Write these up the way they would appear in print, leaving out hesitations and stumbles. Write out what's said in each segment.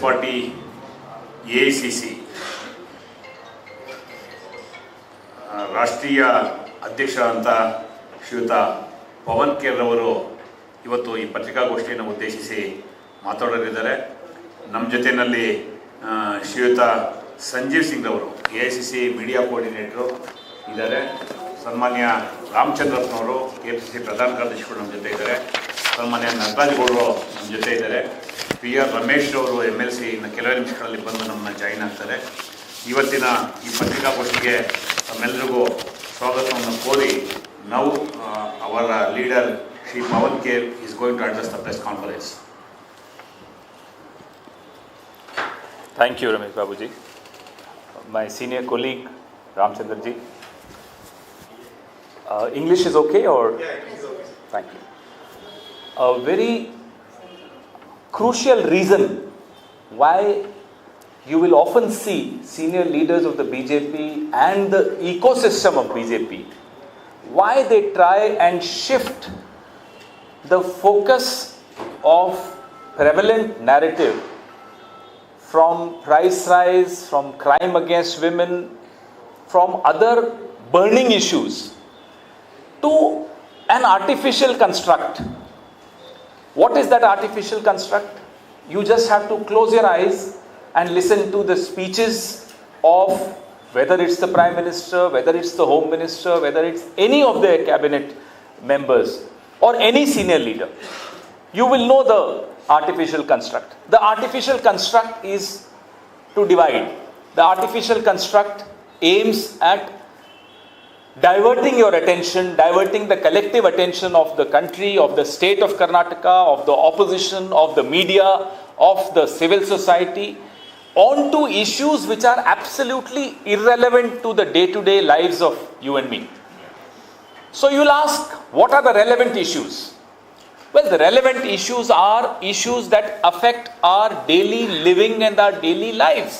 Party AICC ರಾಷ್ಟ್ರೀಯ ಅಧ್ಯಕ್ಷರಾದಂಥ ಶ್ರೀಯುತ ಪವನ್ ಖೇರ್ರವರು ಇವತ್ತು ಈ ಪತ್ರಿಕಾಗೋಷ್ಠಿಯನ್ನು ಉದ್ದೇಶಿಸಿ ಮಾತಾಡಲಿದ್ದಾರೆ. ನಮ್ಮ ಜೊತೆಯಲ್ಲಿ ಶ್ರೀಯುತ ಸಂಜೀವ್ ಸಿಂಗ್ ಅವರು AICC ಮೀಡಿಯಾ ಕೋಆರ್ಡಿನೇಟರು ಇದ್ದಾರೆ. ಸನ್ಮಾನ್ಯ ರಾಮಚಂದ್ರಪ್ಪನವರು KPCC ಪ್ರಧಾನ ಕಾರ್ಯದರ್ಶಿಗಳು ನಮ್ಮ ಜೊತೆ ಇದ್ದಾರೆ. ಸನ್ಮಾನ್ಯ ನಟರಾಜಗೌಡರು ನಮ್ಮ ಜೊತೆ ಇದ್ದಾರೆ. PR ರಮೇಶ್ ಅವರು MLC ಇನ್ನು ಕೆಲವೇ ನಿಮಿಷಗಳಲ್ಲಿ ಬಂದು ನಮ್ಮನ್ನು ಜಾಯಿನ್ ಆಗ್ತಾರೆ. ಇವತ್ತಿನ ಈ ಪತ್ರಿಕಾಗೋಷ್ಠಿಗೆ ತಮ್ಮೆಲ್ಲರಿಗೂ ಸ್ವಾಗತವನ್ನು ಕೋರಿ ನಾವು ಅವರ leader Shri Pavan Khera is going to address the press conference. Thank you, Ramesh Babuji. My senior colleague, Ramchandra ji. English is okay or? Yeah, it is okay. Thank you. A very crucial reason why you will often see senior leaders of the BJP and the ecosystem of BJP, why they try and shift the focus of prevalent narrative from price rise, from crime against women, from other burning issues to an artificial construct. What is that artificial construct? You just have to close your eyes and listen to the speeches of whether it's the Prime Minister, whether it's the Home Minister, whether it's any of their cabinet members or any senior leader. You will know the artificial construct. The artificial construct is to divide. The artificial construct aims at diverting your attention, diverting the collective attention of the country, of the state of Karnataka, of the opposition, of the media, of the civil society, onto issues which are absolutely irrelevant to the day-to-day lives of you and me. So you'll ask, what are the relevant issues? Well, the relevant issues are issues that affect our daily living and our daily lives.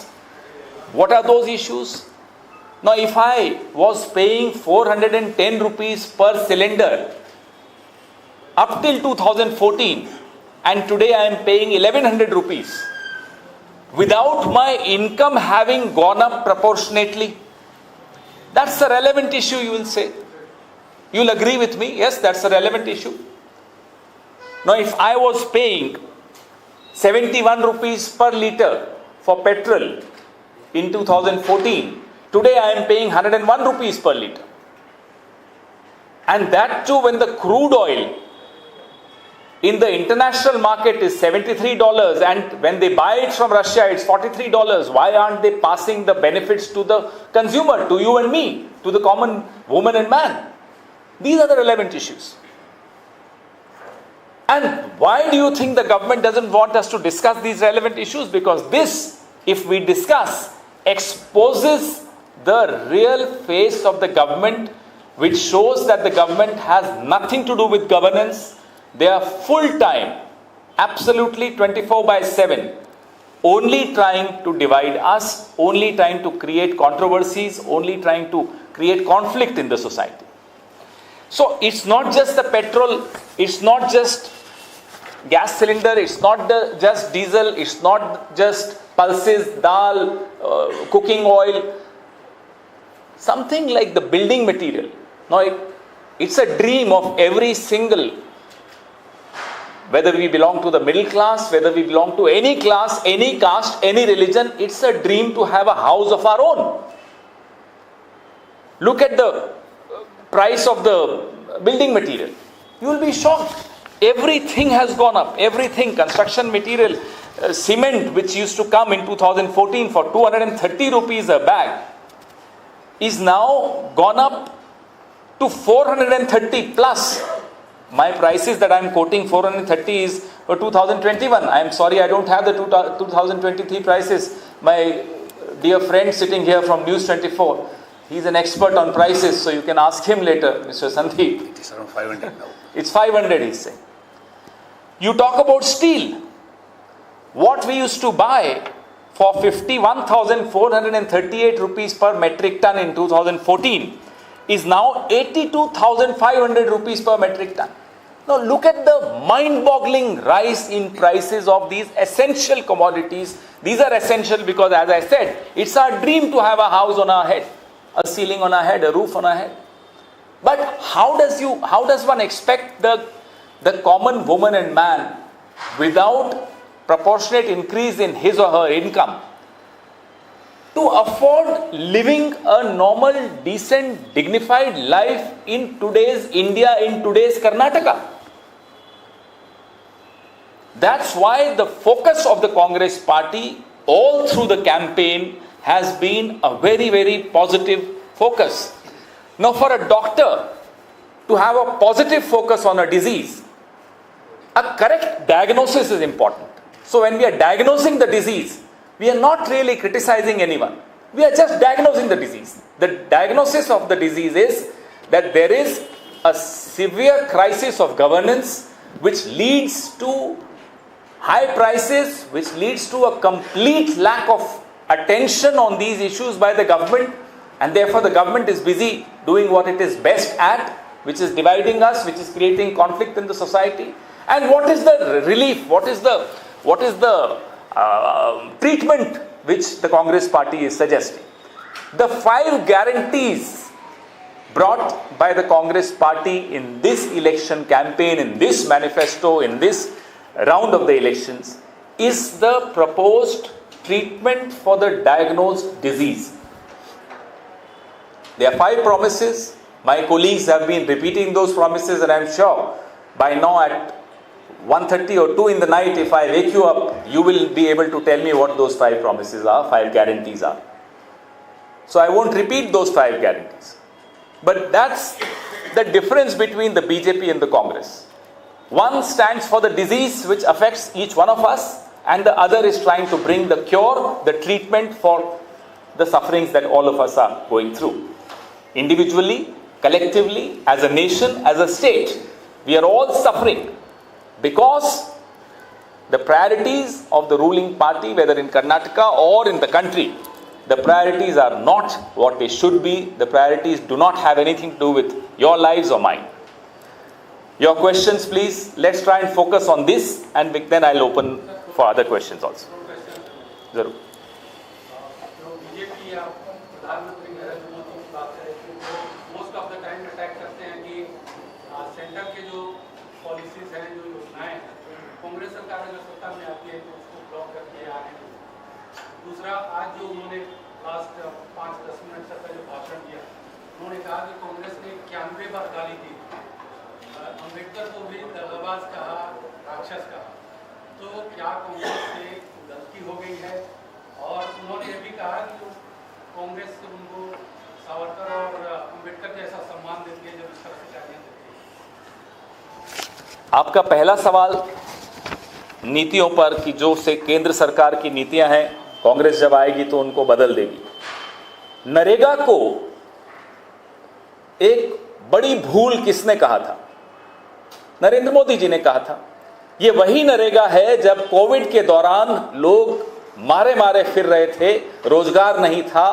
What are those issues? Now, if I was paying 410 rupees per cylinder up till 2014 and today I am paying 1100 rupees without my income having gone up proportionately, that's a relevant issue, you will say. You'll agree with me? Yes, that's a relevant issue. Now, if I was paying 71 rupees per litre for petrol in 2014, today I am paying 101 rupees per litre. And that too when the crude oil in the international market is $73 and when they buy it from Russia it's $43. Why aren't they passing the benefits to the consumer, to you and me, to the common woman and man? These are the relevant issues. And why do you think the government doesn't want us to discuss these relevant issues? Because this, if we discuss, exposes the real face of the government, which shows that the government has nothing to do with governance. They are full-time, absolutely 24/7, only trying to divide us, only trying to create controversies, only trying to create conflict in the society. So it's not just the petrol, it's not just gas cylinder, it's not just diesel, it's not just pulses, dal, cooking oil. Something like the building material. Now, it's a dream of every single, whether we belong to the middle class, whether we belong to any class, any caste, any religion, it's a dream to have a house of our own. Look at the price of the building material. You will be shocked. Everything has gone up. Everything, construction material, cement, which used to come in 2014 for 230 rupees a bag, is now gone up to 430 plus. My prices that I am quoting 430 is for 2021. I am sorry, I don't have the 2023 prices. My dear friend sitting here from News 24, he's an expert on prices, so you can ask him later, Mr. Sandeep. It is around 500 now. It's 500, he's saying. You talk about steel. What we used to buy for 51,438 rupees per metric ton in 2014 is now 82,500 rupees per metric ton. Now look at the mind-boggling rise in prices of these essential commodities. These are essential because, as I said, it's our dream to have a house on our head, a ceiling on our head, a roof on our head. But how does one expect the common woman and man, without proportionate increase in his or her income, to afford living a normal, decent, dignified life in today's India, in today's Karnataka? That's why the focus of the Congress party all through the campaign has been a very, very positive focus. Now, for a doctor to have a positive focus on a disease, a correct diagnosis is important. So when we are diagnosing the disease, we are not really criticizing anyone. We are just diagnosing the disease. The diagnosis of the disease is that there is a severe crisis of governance which leads to high prices, which leads to a complete lack of attention on these issues by the government, and therefore the government is busy doing what it is best at, which is dividing us, which is creating conflict in the society. And what is the relief? What is the treatment which the Congress party is suggesting? The 5 guarantees brought by the Congress party in this election campaign, in this manifesto, in this round of the elections, is the proposed treatment for the diagnosed disease. There are 5 promises. My colleagues have been repeating those promises, and I'm sure by now at 1:30 or 2 in the night, if I wake you up, you will be able to tell me what those 5 promises are, 5 guarantees are. So I won't repeat those 5 guarantees. But that's the difference between the BJP and the Congress. One stands for the disease which affects each one of us, and the other is trying to bring the cure, the treatment for the sufferings that all of us are going through. Individually, collectively, as a nation, as a state, we are all suffering because the priorities of the ruling party, whether in Karnataka or in the country, the priorities are not what they should be. The priorities do not have anything to do with your lives or mine. Your questions, please. Let's try and focus on this, and then I'll open for other questions also. Zarur. BJP या प्रधानमंत्री नरेंद्र मोदी की बात करें कि वो most of the time attack करते हैं कि सेंटर के जो पॉलिसीज हैं, जो योजनाएं हैं, कांग्रेस सरकार अगर सत्ता में आती है तो उसको ब्लॉक करके आगे नहीं। दूसरा, आज जो उन्होंने लास्ट 5-10 मिनट तक का जो भाषण दिया, उन्होंने कहा कि कांग्रेस ने 91 बार गाली दी, अम्बेडकर को भी दगाबाज कहा, राक्षस कहा। तो क्या कांग्रेस से गलती हो गई है? और उन्होंने ये भी कहा कि कांग्रेस उनको सावरकर और अम्बेडकर जैसा सम्मान देती है जब इस तरह से गालियां देती है। आपका पहला सवाल नीतियों पर कि जो से केंद्र सरकार की नीतियां हैं, कांग्रेस जब आएगी तो उनको बदल देगी। नरेगा को एक बड़ी भूल किसने कहा था? नरेंद्र मोदी जी ने कहा था। ये वही नरेगा है जब कोविड के दौरान लोग मारे मारे फिर रहे थे, रोजगार नहीं था,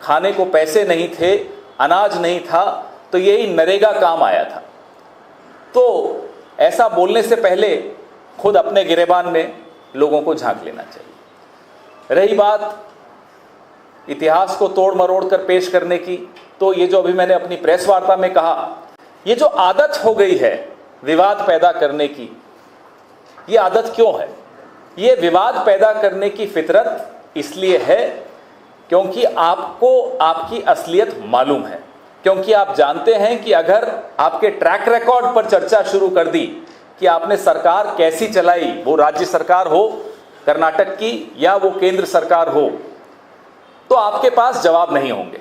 खाने को पैसे नहीं थे, अनाज नहीं था, तो यही नरेगा काम आया था। तो ऐसा बोलने से पहले खुद अपने गिरेबान में लोगों को झांक लेना चाहिए। रही बात इतिहास को तोड़ मरोड़ कर पेश करने की, तो ये जो अभी मैंने अपनी प्रेस वार्ता में कहा, ये जो आदत हो गई है विवाद पैदा करने की, ये आदत क्यों है? ये विवाद पैदा करने की फितरत इसलिए है क्योंकि आपको आपकी असलियत मालूम है, क्योंकि आप जानते हैं कि अगर आपके ट्रैक रिकॉर्ड पर चर्चा शुरू कर दी कि आपने सरकार कैसी चलाई, वो राज्य सरकार हो कर्नाटक की या वो केंद्र सरकार हो, तो आपके पास जवाब नहीं होंगे।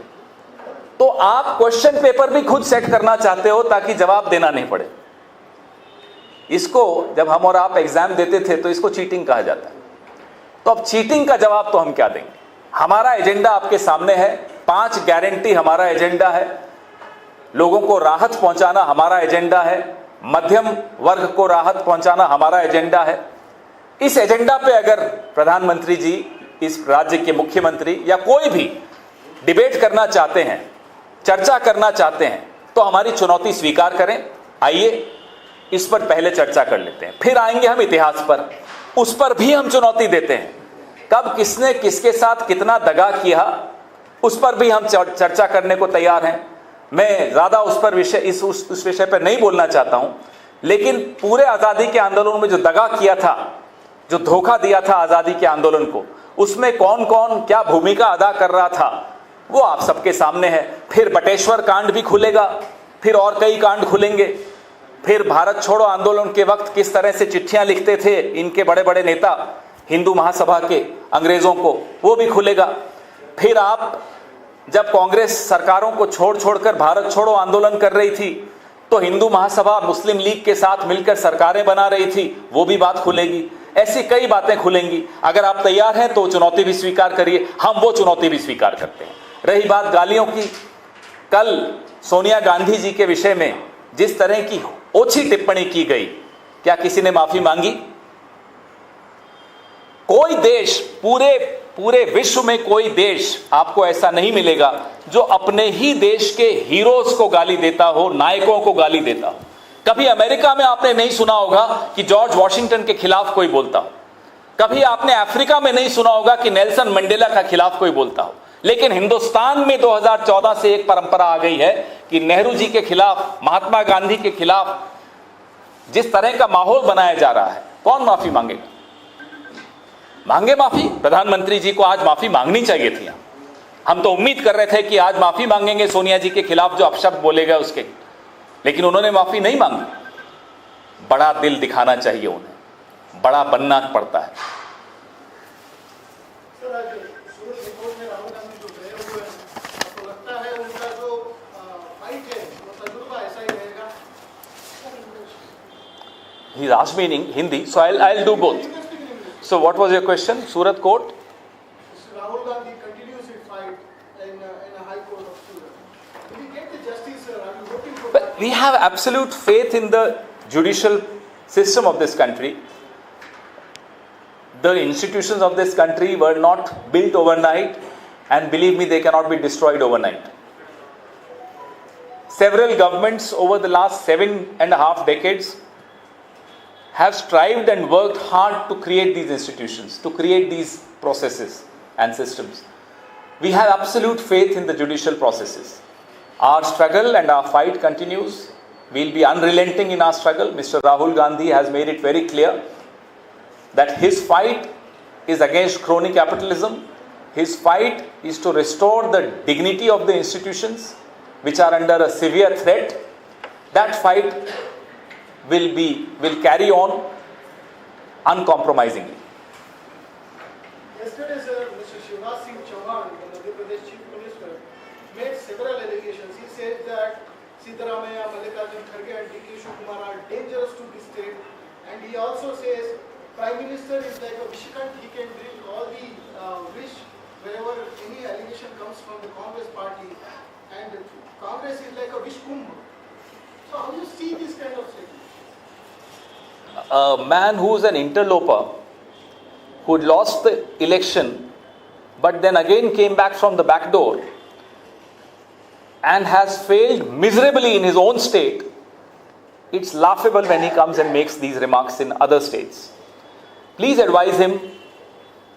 तो आप क्वेश्चन पेपर भी खुद सेट करना चाहते हो ताकि जवाब देना नहीं पड़े। इसको जब हम और आप एग्जाम देते थे तो इसको चीटिंग कहा जाता है। तो अब चीटिंग का जवाब तो हम क्या देंगे? हमारा एजेंडा आपके सामने है, 5 गारंटी हमारा एजेंडा है, लोगों को राहत पहुंचाना हमारा एजेंडा है, मध्यम वर्ग को राहत पहुंचाना हमारा एजेंडा है। इस एजेंडा पे अगर प्रधानमंत्री जी, इस राज्य के मुख्यमंत्री या कोई भी डिबेट करना चाहते हैं, चर्चा करना चाहते हैं, तो हमारी चुनौती स्वीकार करें। आइए, इस पर पहले चर्चा कर लेते हैं, फिर आएंगे हम इतिहास पर, उस पर भी हम चुनौती देते हैं। कब किसने किसके साथ कितना दगा किया उस पर भी हम चर्चा करने को तैयार हैं। मैं ज्यादा उस पर उस विषय पर नहीं बोलना चाहता हूं, लेकिन पूरे आजादी के आंदोलन में जो दगा किया था, जो धोखा दिया था आजादी के आंदोलन को, उसमें कौन कौन क्या भूमिका अदा कर रहा था वो आप सबके सामने है। फिर बटेश्वर कांड भी खुलेगा, फिर और कई कांड खुलेंगे, फिर भारत छोड़ो आंदोलन के वक्त किस तरह से चिट्ठियां लिखते थे इनके बड़े बड़े नेता हिंदू महासभा के अंग्रेजों को, वो भी खुलेगा। फिर आप जब कांग्रेस सरकारों को छोड़कर भारत छोड़ो आंदोलन कर रही थी तो हिंदू महासभा मुस्लिम लीग के साथ मिलकर सरकारें बना रही थी, वो भी बात खुलेगी। ऐसी कई बातें खुलेंगी। अगर आप तैयार हैं तो चुनौती भी स्वीकार करिए, हम वो चुनौती भी स्वीकार करते हैं। रही बात गालियों की, कल सोनिया गांधी जी के विषय में जिस तरह की ओछी टिप्पणी की गई, क्या किसी ने माफी मांगी? कोई देश, पूरे विश्व में कोई देश आपको ऐसा नहीं मिलेगा जो अपने ही देश के हीरोज को गाली देता हो, नायकों को गाली देता हो। कभी अमेरिका में आपने नहीं सुना होगा कि जॉर्ज वॉशिंगटन के खिलाफ कोई बोलता हो, कभी आपने अफ्रीका में नहीं सुना होगा कि नेल्सन मंडेला के खिलाफ कोई बोलता हो। लेकिन हिंदुस्तान में 2014 से एक परंपरा आ गई है कि नेहरू जी के खिलाफ, महात्मा गांधी के खिलाफ जिस तरह का माहौल बनाया जा रहा है, कौन माफी मांगेगा? मांगे माफी? प्रधानमंत्री जी को आज माफी मांगनी चाहिए थी। हम तो उम्मीद कर रहे थे कि आज माफी मांगेंगे सोनिया जी के खिलाफ जो अपशब्द बोले गए उसके, लेकिन उन्होंने माफी नहीं मांगी। बड़ा दिल दिखाना चाहिए उन्हें, बड़ा बनना पड़ता है। He's asked me in Hindi, so I'll do both. So what was your question? Surat Court? Rahul Gandhi continues his fight in a high court of Surat. Will he get the justice, sir? Are you hoping for But that? we have absolute faith in the judicial system of this country. The institutions of this country were not built overnight, and believe me, they cannot be destroyed overnight. Several governments over the last 7.5 decades have strived and worked hard to create these institutions, to create these processes and systems. We have absolute faith in the judicial processes. Our struggle and our fight continues. We'll be unrelenting in our struggle. Mr. Rahul Gandhi has made it very clear that his fight is against crony capitalism. His fight is to restore the dignity of the institutions which are under a severe threat. That fight will carry on uncompromisingly. Yesterday, sir, Mr. Shivraj Singh Chauhan, the Madhya Pradesh Chief Minister, made several allegations. He said that Siddaramaiah, Mallikarjun Kharge and D.K. Shivakumar are dangerous to the state. And he also says Prime Minister is like a Vishikant. He can drink all the wish wherever any allegation comes from the Congress party. And Congress is like a wish kumbh. So how do you see this kind of statement? A man who is an interloper, who lost the election but then again came back from the back door and has failed miserably in his own state, it's laughable when he comes and makes these remarks in other states. Please advise him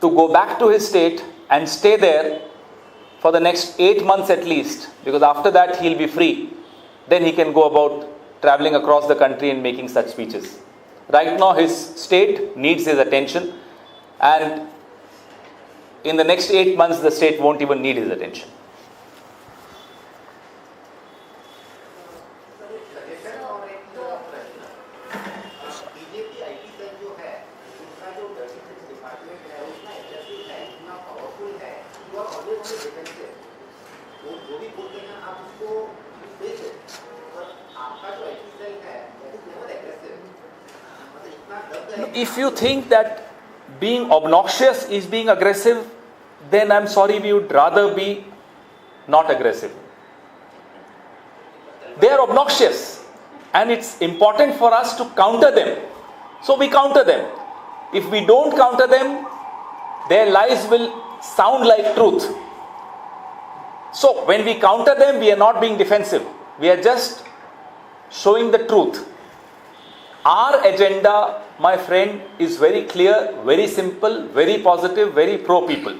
to go back to his state and stay there for the next 8 months at least, because after that he'll be free. Then he can go about traveling across the country and making such speeches. Right now his state needs his attention, and in the next 8 months the state won't even need his attention. If you think that being obnoxious is being aggressive, then I'm sorry, we would rather be not aggressive. They are obnoxious and it's important for us to counter them. So we counter them. If we don't counter them, their lies will sound like truth. So when we counter them, we are not being defensive. We are just showing the truth. Our agenda, my friend, is very clear, very simple, very positive, very pro-people.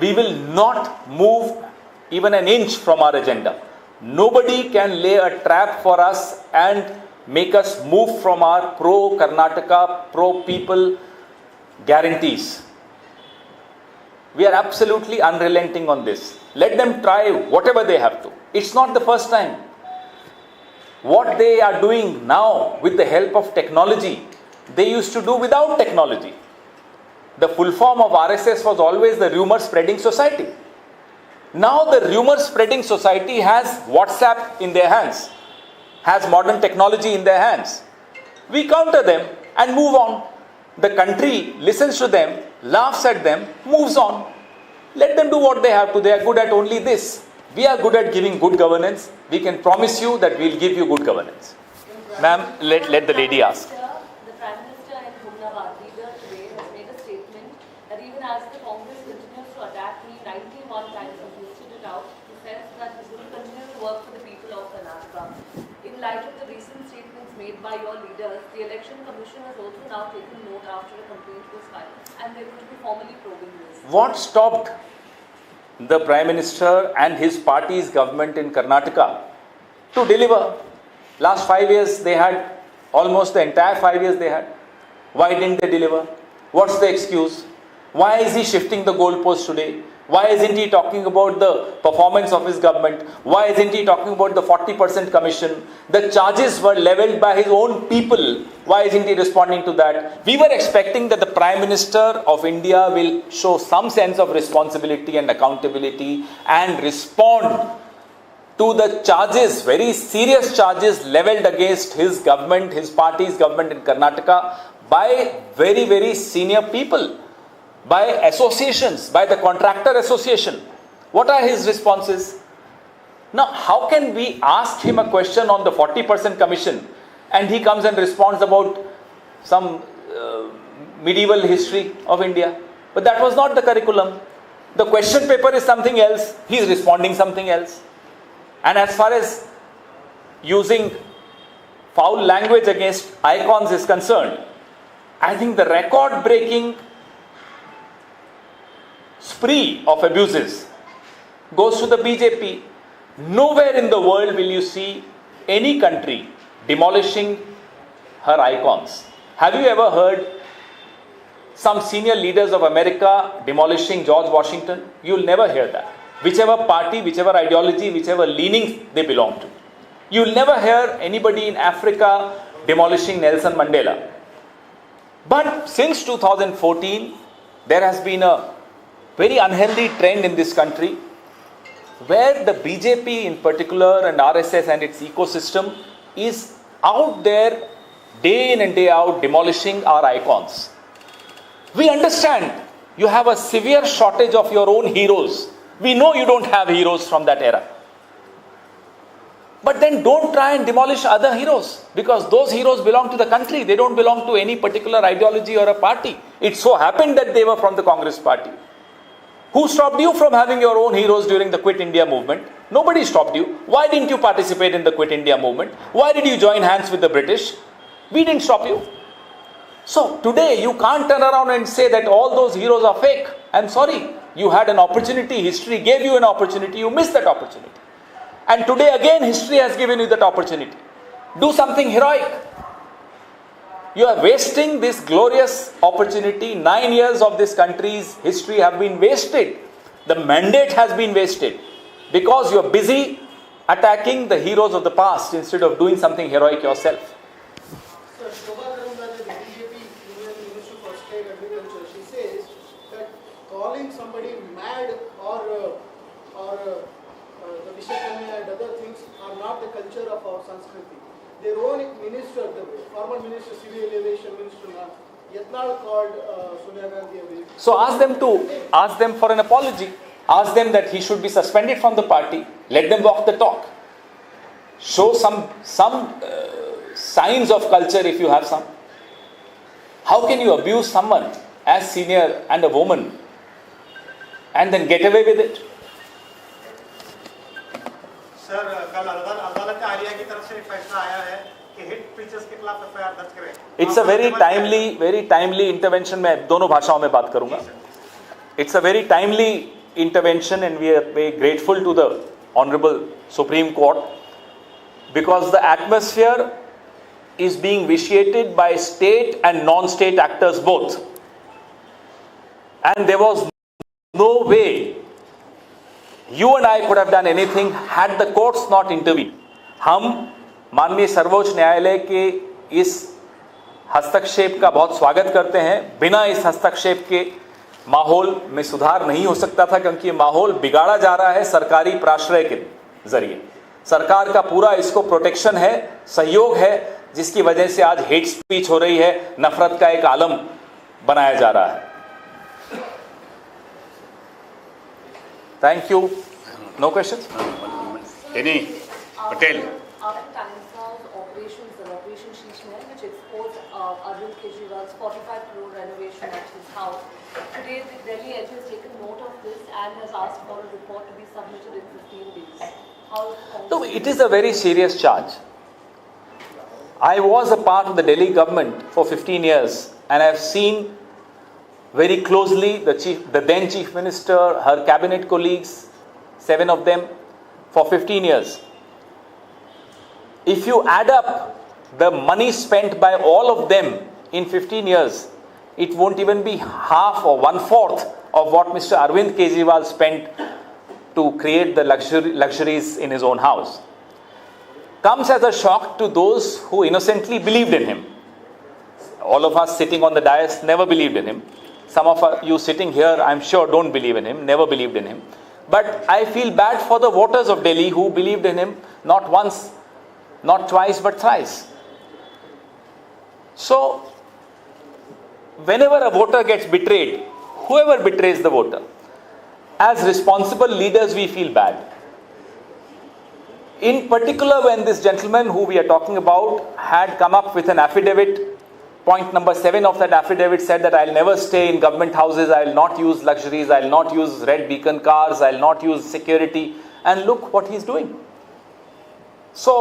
We will not move even an inch from our agenda. Nobody can lay a trap for us and make us move from our pro-Karnataka, pro-people guarantees. We are absolutely unrelenting on this. Let them try whatever they have to. It's not the first time. What they are doing now with the help of technology, they used to do without technology. The full form of RSS was always the rumor spreading society. Now the rumor spreading society has WhatsApp in their hands, has modern technology in their hands. We counter them and move on. The country listens to them, laughs at them, moves on. Let them do what they have to. They are good at only this. We are good at giving good governance. We can promise you that we'll give you good governance. Ma'am, let the lady ask. The Prime Minister in Humnawat leader today has made a statement that even as the Congress continues to attack me 91 times and listed it out, he says that he's going to continue to work for the people of Karnataka. In light of the recent statements made by your leaders, the Election Commission has also now taken note after a complaint was filed, and they're going to be formally probing this. What stopped the Prime Minister and his party's government in Karnataka to deliver? Last 5 years they had, almost the entire 5 years they had. Why didn't they deliver? What's the excuse? Why is he shifting the goalpost today? Why isn't he talking about the performance of his government? Why isn't he talking about the 40% commission? The charges were leveled by his own people. Why isn't he responding to that? We were expecting that the Prime Minister of India will show some sense of responsibility and accountability and respond to the charges, very serious charges leveled against his government, his party's government in Karnataka by very, very senior people, by associations, by the contractor association. What are his responses? Now, how can we ask him a question on the 40% commission and he comes and responds about some medieval history of India? But that was not the curriculum. The question paper is something else. He is responding something else. And as far as using foul language against icons is concerned, I think the record-breaking spree of abuses goes to the BJP. Nowhere in the world will you see any country demolishing her icons. Have you ever heard some senior leaders of America demolishing George Washington? You'll never hear that. Whichever party, whichever ideology, whichever leaning they belong to. You'll never hear anybody in Africa demolishing Nelson Mandela. But since 2014, there has been a very unhealthy trend in this country where the BJP in particular and RSS and its ecosystem is out there day in and day out demolishing our icons. We understand you have a severe shortage of your own heroes. We know you don't have heroes from that era. But then don't try and demolish other heroes, because those heroes belong to the country. They don't belong to any particular ideology or a party. It so happened that they were from the Congress party. Who stopped you from having your own heroes during the Quit India movement? Nobody stopped you. Why didn't you participate in the Quit India movement? Why did you join hands with the British? We didn't stop you. So today you can't turn around and say that all those heroes are fake. I'm sorry. You had an opportunity. History gave you an opportunity. You missed that opportunity. And today again history has given you that opportunity. Do something heroic. You are wasting this glorious opportunity. 9 years of this country's history have been wasted. The mandate has been wasted because you are busy attacking the heroes of the past instead of doing something heroic yourself. Sir, Shobha Karandale, the BJP Union Minister for State Agriculture, she says that calling somebody mad or the Vishakanya and other things are not the culture of our Sanskriti. Their own minister, the former minister, civil aviation minister, Yatnal called Sonia Gandhi away. So ask them for an apology. Ask them that he should be suspended from the party. Let them walk the talk. Show some signs of culture if you have some. How can you abuse someone as senior and a woman and then get away with it? Sir कल अदालत आलिया की तरफ से फैसला आया है कि hit pictures के खिलाफ एफआईआर दर्ज करें। It's a very timely intervention. मैं दोनों भाषाओं में बात करूंगा। It's a very timely intervention, and we are very grateful to the Honorable Supreme Court, because the atmosphere is being vitiated by state and non-state actors both, and there was no way you and I could have done anything had the courts not intervened. हम माननीय सर्वोच्च न्यायालय के इस हस्तक्षेप का बहुत स्वागत करते हैं। बिना इस हस्तक्षेप के माहौल में सुधार नहीं हो सकता था, क्योंकि ये माहौल बिगाड़ा जा रहा है सरकारी प्राश्रय के जरिए। सरकार का पूरा इसको प्रोटेक्शन है, सहयोग है, जिसकी वजह से आज हेट स्पीच हो रही है, नफरत का एक आलम बनाया जा रहा है। Thank you. No questions? Any Patel? Operation Sheeshmehal, which exposed Arvind Kejriwal's 45 crore renovation at his house. Today, the Delhi edge has taken note of this and has asked for a report to be submitted in 15 days. No, it is a very serious charge. I was a part of the Delhi government for 15 years, and I have seen very closely the then Chief Minister, her cabinet colleagues, 7 of them, for 15 years. If you add up the money spent by all of them in 15 years, it won't even be half or 1/4 of what Mr. Arvind Kejriwal spent to create the luxuries in his own house. Comes as a shock to those who innocently believed in him. All of us sitting on the dais never believed in him. Some of you sitting here, I'm sure, don't believe in him, never believed in him. But I feel bad for the voters of Delhi who believed in him not once, not twice, but thrice. So, whenever a voter gets betrayed, whoever betrays the voter, as responsible leaders, we feel bad. In particular, when this gentleman who we are talking about had come up with an affidavit, point number 7 of that affidavit said that I'll never stay in government houses, I'll not use luxuries, I'll not use red beacon cars, I'll not use security, and look what he's doing. So,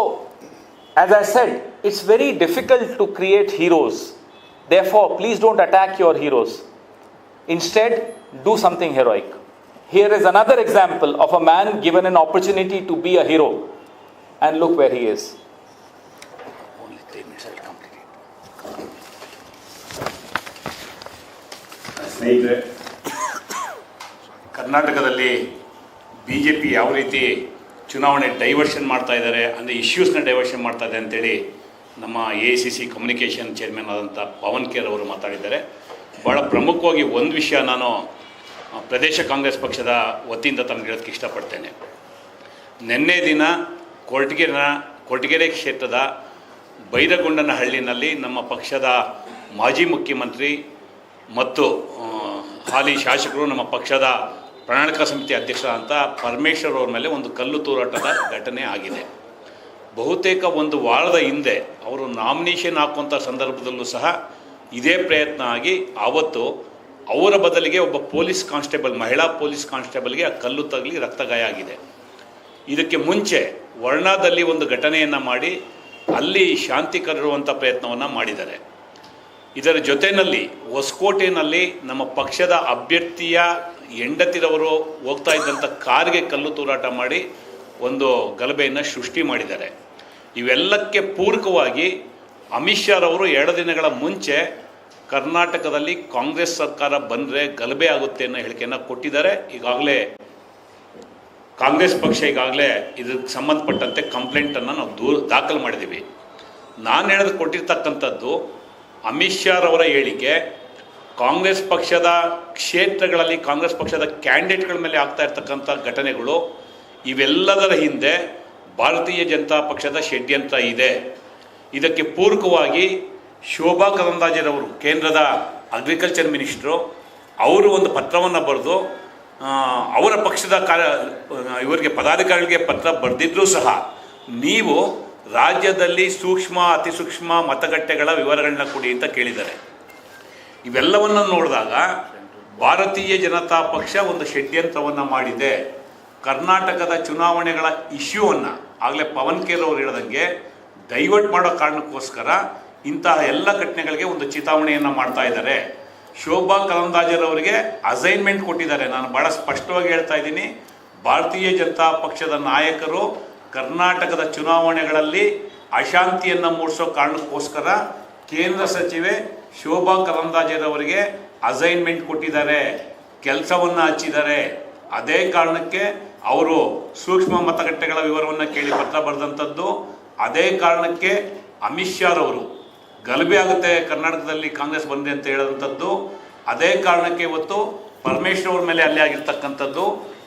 as I said, it's very difficult to create heroes. Therefore, please don't attack your heroes. Instead, do something heroic. Here is another example of a man given an opportunity to be a hero. And look where he is. Only 3 minutes, I'll complete it. ಸ್ನೇಹಿತರೆ, ಕರ್ನಾಟಕದಲ್ಲಿ BJP ಯಾವ ರೀತಿ ಚುನಾವಣೆ diversion ಮಾಡ್ತಾ ಇದ್ದಾರೆ, ಅಂದರೆ ಇಶ್ಯೂಸ್ನ diversion ಮಾಡ್ತಾ ಇದೆ ಅಂತೇಳಿ ನಮ್ಮ AICC ಕಮ್ಯುನಿಕೇಷನ್ ಚೇರ್ಮನ್ ಆದಂಥ ಪವನ್ ಕೇರ್ ಅವರು ಮಾತಾಡಿದ್ದಾರೆ. ಭಾಳ ಪ್ರಮುಖವಾಗಿ ಒಂದು ವಿಷಯ ನಾನು ಪ್ರದೇಶ ಕಾಂಗ್ರೆಸ್ ಪಕ್ಷದ ವತಿಯಿಂದ ತಮಗೆ ಹೇಳೋಕ್ಕೆ ಇಷ್ಟಪಡ್ತೇನೆ. ನಿನ್ನೆ ದಿನ ಕೊರಟಗೆರೆ ಕ್ಷೇತ್ರದ ಬೈರಗೊಂಡನಹಳ್ಳಿನಲ್ಲಿ ನಮ್ಮ ಪಕ್ಷದ ಮಾಜಿ ಮುಖ್ಯಮಂತ್ರಿ ಮತ್ತು ಹಾಲಿ ಶಾಸಕರು, ನಮ್ಮ ಪಕ್ಷದ ಪ್ರಣಾಳಿಕಾ ಸಮಿತಿ ಅಧ್ಯಕ್ಷರಾದಂಥ ಪರಮೇಶ್ವರ್ ಅವರ ಮೇಲೆ ಒಂದು ಕಲ್ಲು ತೂರಾಟದ ಘಟನೆ ಆಗಿದೆ. ಬಹುತೇಕ ಒಂದು ವಾರದ ಹಿಂದೆ ಅವರು ನಾಮಿನೇಷನ್ ಹಾಕುವಂಥ ಸಂದರ್ಭದಲ್ಲೂ ಸಹ ಇದೇ ಪ್ರಯತ್ನ ಆಗಿ ಆವತ್ತು ಅವರ ಬದಲಿಗೆ ಒಬ್ಬ ಪೊಲೀಸ್ ಕಾನ್ಸ್ಟೇಬಲ್, ಮಹಿಳಾ ಪೊಲೀಸ್ ಕಾನ್ಸ್ಟೇಬಲ್ಗೆ ಆ ಕಲ್ಲು ತಗಲಿ ರಕ್ತಗಾಯ ಆಗಿದೆ. ಇದಕ್ಕೆ ಮುಂಚೆ ವರ್ಣಾದಲ್ಲಿ ಒಂದು ಘಟನೆಯನ್ನು ಮಾಡಿ ಅಲ್ಲಿ ಶಾಂತಿ ಕರೆಯುವಂಥ ಪ್ರಯತ್ನವನ್ನು ಮಾಡಿದ್ದಾರೆ. ಇದರ ಜೊತೆಯಲ್ಲಿ ಹೊಸಕೋಟೆಯಲ್ಲಿ ನಮ್ಮ ಪಕ್ಷದ ಅಭ್ಯರ್ಥಿಯ ಹೆಂಡತಿರವರು ಹೋಗ್ತಾ ಇದ್ದಂಥ ಕಾರ್ಗೆ ಕಲ್ಲು ತೂರಾಟ ಮಾಡಿ ಒಂದು ಗಲಭೆಯನ್ನು ಸೃಷ್ಟಿ ಮಾಡಿದ್ದಾರೆ. ಇವೆಲ್ಲಕ್ಕೆ ಪೂರಕವಾಗಿ ಅಮಿತ್ ಶಾ ಅವರು 2 ದಿನಗಳ ಮುಂಚೆ ಕರ್ನಾಟಕದಲ್ಲಿ ಕಾಂಗ್ರೆಸ್ ಸರ್ಕಾರ ಬಂದರೆ ಗಲಭೆ ಆಗುತ್ತೆ ಅನ್ನೋ ಹೇಳಿಕೆಯನ್ನು ಕೊಟ್ಟಿದ್ದಾರೆ. ಈಗಾಗಲೇ ಕಾಂಗ್ರೆಸ್ ಪಕ್ಷ ಇದಕ್ಕೆ ಸಂಬಂಧಪಟ್ಟಂತೆ ಕಂಪ್ಲೇಂಟನ್ನು ನಾವು ದಾಖಲು ಮಾಡಿದ್ದೀವಿ. ನಾನು ಕೊಟ್ಟಿರ್ತಕ್ಕಂಥದ್ದು ಅಮಿತ್ ಶಾ ಅವರ ಹೇಳಿಕೆ ಕಾಂಗ್ರೆಸ್ ಪಕ್ಷದ ಕ್ಷೇತ್ರಗಳಲ್ಲಿ ಕಾಂಗ್ರೆಸ್ ಪಕ್ಷದ ಕ್ಯಾಂಡಿಡೇಟ್ಗಳ ಮೇಲೆ ಆಗ್ತಾ ಇರ್ತಕ್ಕಂಥ ಘಟನೆಗಳು, ಇವೆಲ್ಲದರ ಹಿಂದೆ ಭಾರತೀಯ ಜನತಾ ಪಕ್ಷದ ಷಡ್ಯಂತ್ರ ಇದೆ. ಇದಕ್ಕೆ ಪೂರಕವಾಗಿ ಶೋಭಾ ಕರಂದ್ಲಾಜೆರವರು, ಕೇಂದ್ರದ ಅಗ್ರಿಕಲ್ಚರ್ ಮಿನಿಸ್ಟ್ರು, ಅವರು ಒಂದು ಪತ್ರವನ್ನು ಬರೆದು ಅವರ ಪಕ್ಷದ ಇವರಿಗೆ ಪದಾಧಿಕಾರಿಗಳಿಗೆ ಪತ್ರ ಬರೆದಿದ್ದರೂ ಸಹ ನೀವು ರಾಜ್ಯದಲ್ಲಿ ಸೂಕ್ಷ್ಮ ಅತಿ ಸೂಕ್ಷ್ಮ ಮತಗಟ್ಟೆಗಳ ವಿವರಗಳನ್ನ ಕೊಡಿ ಅಂತ ಕೇಳಿದ್ದಾರೆ. ಇವೆಲ್ಲವನ್ನು ನೋಡಿದಾಗ ಭಾರತೀಯ ಜನತಾ ಪಕ್ಷ ಒಂದು ಷಡ್ಯಂತ್ರವನ್ನು ಮಾಡಿದೆ. ಕರ್ನಾಟಕದ ಚುನಾವಣೆಗಳ ಇಶ್ಯೂವನ್ನು ಆಗಲೇ ಪವನ್ ಕೇರ್ ಅವರು ಹೇಳಿದಂಗೆ ಡೈವರ್ಟ್ ಮಾಡೋ ಕಾರಣಕ್ಕೋಸ್ಕರ ಇಂತಹ ಎಲ್ಲ ಘಟನೆಗಳಿಗೆ ಒಂದು ಚಿತಾವಣೆಯನ್ನು ಮಾಡ್ತಾ ಇದ್ದಾರೆ. ಶೋಭಾ ಕರಂದ್ಲಾಜೆರವರಿಗೆ ಅಸೈನ್ಮೆಂಟ್ ಕೊಟ್ಟಿದ್ದಾರೆ. ನಾನು ಭಾಳ ಸ್ಪಷ್ಟವಾಗಿ ಹೇಳ್ತಾ ಇದ್ದೀನಿ, ಭಾರತೀಯ ಜನತಾ ಪಕ್ಷದ ನಾಯಕರು ಕರ್ನಾಟಕದ ಚುನಾವಣೆಗಳಲ್ಲಿ ಅಶಾಂತಿಯನ್ನು ಮೂಡಿಸೋ ಕಾರಣಕ್ಕೋಸ್ಕರ ಕೇಂದ್ರ ಸಚಿವೆ ಶೋಭಾ ಕರಂದ್ಲಾಜೆರವರಿಗೆ ಅಸೈನ್ಮೆಂಟ್ ಕೊಟ್ಟಿದ್ದಾರೆ, ಕೆಲಸವನ್ನು ಹಚ್ಚಿದ್ದಾರೆ. ಅದೇ ಕಾರಣಕ್ಕೆ ಅವರು ಸೂಕ್ಷ್ಮ ಮತಗಟ್ಟೆಗಳ ವಿವರವನ್ನು ಕೇಳಿ ಪತ್ರ ಬರೆದಂಥದ್ದು. ಅದೇ ಕಾರಣಕ್ಕೆ ಅಮಿತ್ ಶಾರವರು ಗಲಭೆ ಆಗುತ್ತೆ ಕರ್ನಾಟಕದಲ್ಲಿ ಕಾಂಗ್ರೆಸ್ ಬಂದೆ ಅಂತ ಹೇಳಿದಂಥದ್ದು. ಅದೇ ಕಾರಣಕ್ಕೆ ಇವತ್ತು ಪರಮೇಶ್ವರ್ ಅವ್ರ ಮೇಲೆ ಹಲ್ಲೆ ಆಗಿರ್ತಕ್ಕಂಥದ್ದು,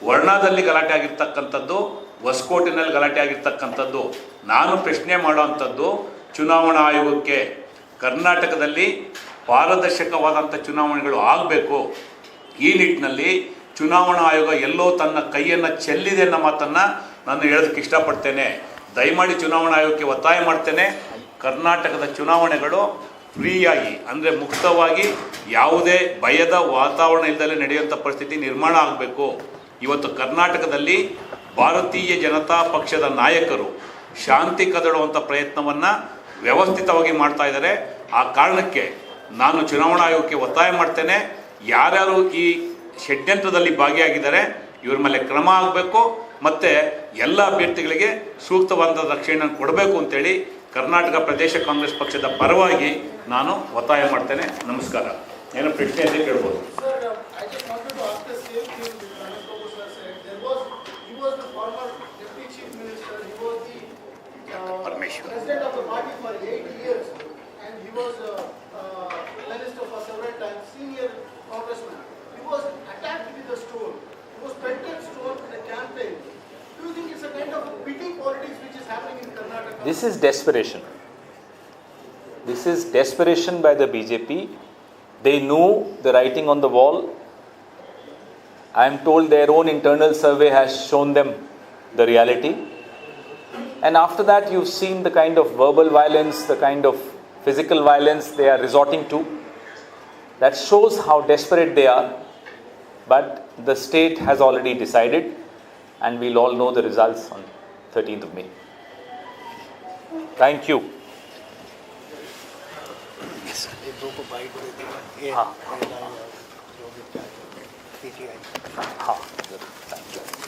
ವರ್ಣಾದಲ್ಲಿ ಗಲಾಟೆ ಆಗಿರ್ತಕ್ಕಂಥದ್ದು, ಹೊಸಕೋಟೆನಲ್ಲಿ ಗಲಾಟೆ ಆಗಿರ್ತಕ್ಕಂಥದ್ದು. ನಾನು ಪ್ರಶ್ನೆ ಮಾಡೋವಂಥದ್ದು ಚುನಾವಣಾ ಆಯೋಗಕ್ಕೆ, ಕರ್ನಾಟಕದಲ್ಲಿ ಪಾರದರ್ಶಕವಾದಂಥ ಚುನಾವಣೆಗಳು ಆಗಬೇಕು. ಈ ನಿಟ್ಟಿನಲ್ಲಿ ಚುನಾವಣಾ ಆಯೋಗ ಎಲ್ಲೋ ತನ್ನ ಕೈಯನ್ನು ಚೆಲ್ಲಿದೆ ಅನ್ನೋ ಮಾತನ್ನು ನಾನು ಹೇಳೋದಕ್ಕೆ ಇಷ್ಟಪಡ್ತೇನೆ. ದಯಮಾಡಿ ಚುನಾವಣಾ ಆಯೋಗಕ್ಕೆ ಒತ್ತಾಯ ಮಾಡ್ತೇನೆ, ಕರ್ನಾಟಕದ ಚುನಾವಣೆಗಳು ಫ್ರೀಯಾಗಿ ಅಂದರೆ ಮುಕ್ತವಾಗಿ ಯಾವುದೇ ಭಯದ ವಾತಾವರಣ ಇಲ್ಲದಲ್ಲೇ ನಡೆಯುವಂಥ ಪರಿಸ್ಥಿತಿ ನಿರ್ಮಾಣ ಆಗಬೇಕು. ಇವತ್ತು ಕರ್ನಾಟಕದಲ್ಲಿ ಭಾರತೀಯ ಜನತಾ ಪಕ್ಷದ ನಾಯಕರು ಶಾಂತಿ ಕದಡುವಂಥ ಪ್ರಯತ್ನವನ್ನು ವ್ಯವಸ್ಥಿತವಾಗಿ ಮಾಡ್ತಾ ಇದ್ದಾರೆ. ಆ ಕಾರಣಕ್ಕೆ ನಾನು ಚುನಾವಣಾ ಆಯೋಗಕ್ಕೆ ಒತ್ತಾಯ ಮಾಡ್ತೇನೆ, ಯಾರ್ಯಾರು ಈ ಷಡ್ಯಂತ್ರದಲ್ಲಿ ಭಾಗಿಯಾಗಿದ್ದಾರೆ ಇವ್ರ ಮೇಲೆ ಕ್ರಮ ಆಗಬೇಕು ಮತ್ತು ಎಲ್ಲ ಅಭ್ಯರ್ಥಿಗಳಿಗೆ ಸೂಕ್ತವಾದ ರಕ್ಷಣೆಯನ್ನು ಕೊಡಬೇಕು ಅಂತೇಳಿ ಕರ್ನಾಟಕ ಪ್ರದೇಶ ಕಾಂಗ್ರೆಸ್ ಪಕ್ಷದ ಪರವಾಗಿ ನಾನು ಒತ್ತಾಯ ಮಾಡ್ತೇನೆ. ನಮಸ್ಕಾರ. ಏನೋ ಪ್ರಶ್ನೆ ಇದೆ ಕೇಳ್ಬೋದು. Parameshwar president of the party for 8 years and he was minister for several times, senior congressman. He was attacked with a stone. He was pelted stone in a campaign. Do you think it's a kind of pity politics which is happening in Karnataka? This is desperation. This is desperation by the BJP. They knew the writing on the wall. I am told their own internal survey has shown them the reality. And after that, you've seen the kind of verbal violence, the kind of physical violence they are resorting to. That shows how desperate they are. But the state has already decided, and we'll all know the results on 13th of May. Thank you. हाँ, thank you.